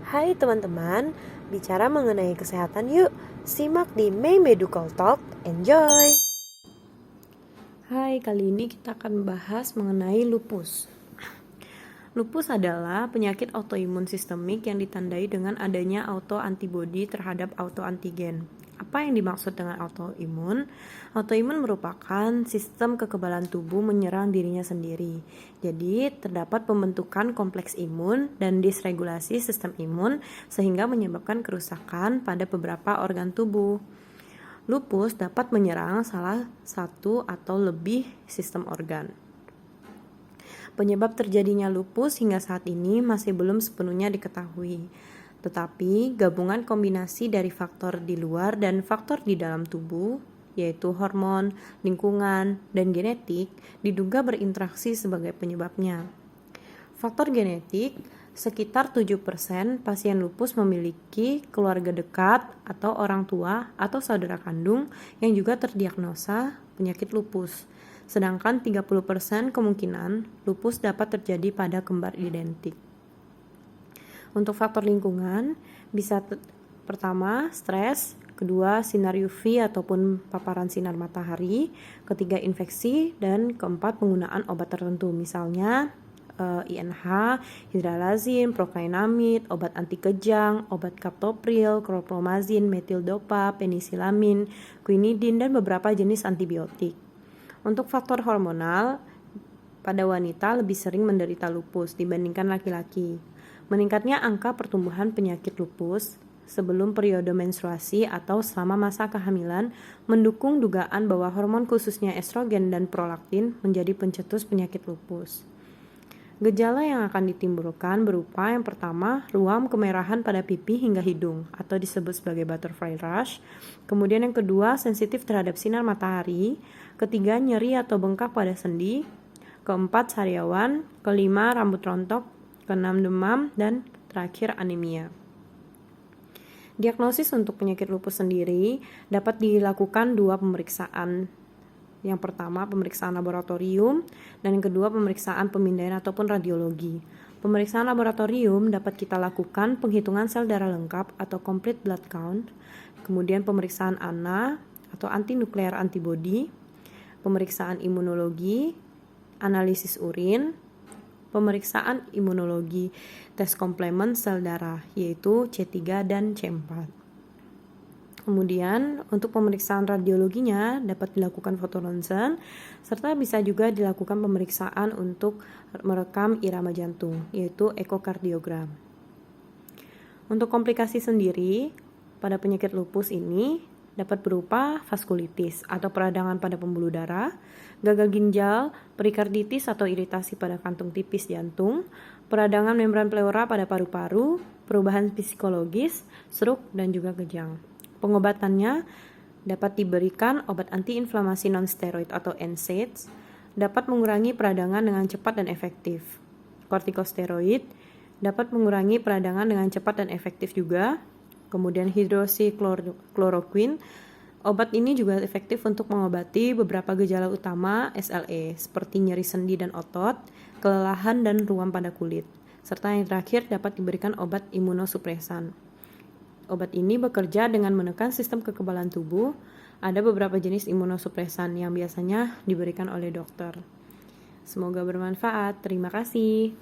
Hai teman-teman, bicara mengenai kesehatan yuk. Simak di May Medical Talk, enjoy! Hai, kali ini kita akan membahas mengenai lupus. Lupus adalah penyakit autoimun sistemik yang ditandai dengan adanya autoantibodi terhadap autoantigen. Apa yang dimaksud dengan autoimun? Autoimun merupakan sistem kekebalan tubuh menyerang dirinya sendiri. Jadi, terdapat pembentukan kompleks imun dan disregulasi sistem imun sehingga menyebabkan kerusakan pada beberapa organ tubuh. Lupus dapat menyerang salah satu atau lebih sistem organ. Penyebab terjadinya lupus hingga saat ini masih belum sepenuhnya diketahui. Tetapi, gabungan kombinasi dari faktor di luar dan faktor di dalam tubuh, yaitu hormon, lingkungan, dan genetik, diduga berinteraksi sebagai penyebabnya. Faktor genetik, sekitar 7% pasien lupus memiliki keluarga dekat atau orang tua atau saudara kandung yang juga terdiagnosa penyakit lupus. Sedangkan 30% kemungkinan lupus dapat terjadi pada kembar identik. Untuk faktor lingkungan, bisa pertama, stres, kedua, sinar UV ataupun paparan sinar matahari, ketiga, infeksi, dan keempat, penggunaan obat tertentu, misalnya INH, hidralazin, prokainamid, obat anti kejang, obat kaptopril, chlorpromazin, metildopa, penisilamin, quinidin, dan beberapa jenis antibiotik. Untuk faktor hormonal, pada wanita lebih sering menderita lupus dibandingkan laki-laki. Meningkatnya angka pertumbuhan penyakit lupus sebelum periode menstruasi atau selama masa kehamilan mendukung dugaan bahwa hormon khususnya estrogen dan prolaktin menjadi pencetus penyakit lupus. Gejala yang akan ditimbulkan berupa yang pertama, ruam kemerahan pada pipi hingga hidung atau disebut sebagai butterfly rash. Kemudian yang kedua, sensitif terhadap sinar matahari. Ketiga, nyeri atau bengkak pada sendi. Keempat, sariawan. Kelima, rambut rontok. Keenam, demam. Dan terakhir, anemia. Diagnosis untuk penyakit lupus sendiri dapat dilakukan dua pemeriksaan. Yang pertama, pemeriksaan laboratorium, dan yang kedua, pemeriksaan pemindaian ataupun radiologi. Pemeriksaan laboratorium dapat kita lakukan penghitungan sel darah lengkap atau complete blood count, kemudian pemeriksaan ANA atau anti-nuclear antibody, pemeriksaan imunologi, analisis urin, pemeriksaan imunologi, tes komplement sel darah, yaitu C3 dan C4. Kemudian, untuk pemeriksaan radiologinya dapat dilakukan fotoronsen, serta bisa juga dilakukan pemeriksaan untuk merekam irama jantung, yaitu ekokardiogram. Untuk komplikasi sendiri, pada penyakit lupus ini dapat berupa vaskulitis atau peradangan pada pembuluh darah, gagal ginjal, perikarditis atau iritasi pada kantung tipis jantung, peradangan membran pleura pada paru-paru, perubahan psikologis, stroke, dan juga kejang. Pengobatannya dapat diberikan obat antiinflamasi non-steroid atau NSAIDs, dapat mengurangi peradangan dengan cepat dan efektif. Kortikosteroid dapat mengurangi peradangan dengan cepat dan efektif juga. Kemudian hidroksikloroquine, obat ini juga efektif untuk mengobati beberapa gejala utama SLE seperti nyeri sendi dan otot, kelelahan dan ruam pada kulit. Serta yang terakhir dapat diberikan obat imunosupresan. Obat ini bekerja dengan menekan sistem kekebalan tubuh. Ada beberapa jenis imunosupresan yang biasanya diberikan oleh dokter. Semoga bermanfaat. Terima kasih.